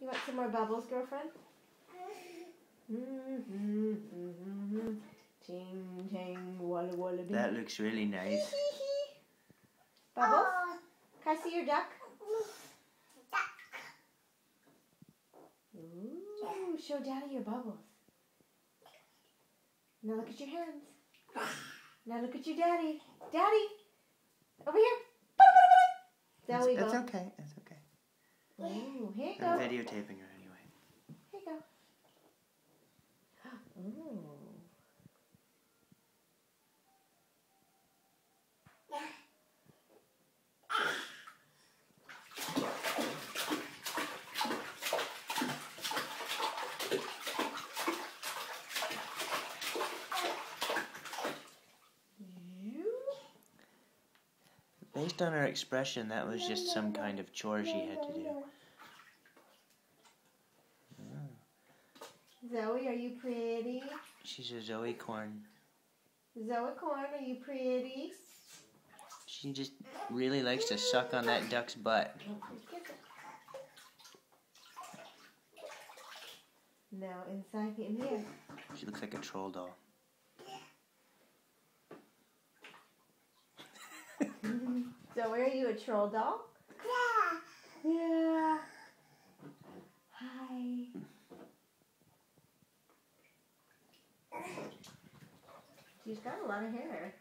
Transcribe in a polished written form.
You want some more bubbles, girlfriend? Ching, ching, walla, walla, bing. That looks really nice. Bubbles? Can I see your duck? Ooh, show Daddy your bubbles. Now look at your hands. Now look at your daddy. Daddy! Over here. There we go. It's okay. It's okay. Ooh, here you go. I'm videotaping her anyway. Here you go. Ooh. Based on her expression, that was just some kind of chore she had to do. Zoe, are you pretty? She's a Zoe corn. Zoe corn, are you pretty? She just really likes to suck on that duck's butt. Now inside in here. She looks like a troll doll. Zoe, are you a troll doll? Yeah. Yeah. Hi. She's got a lot of hair.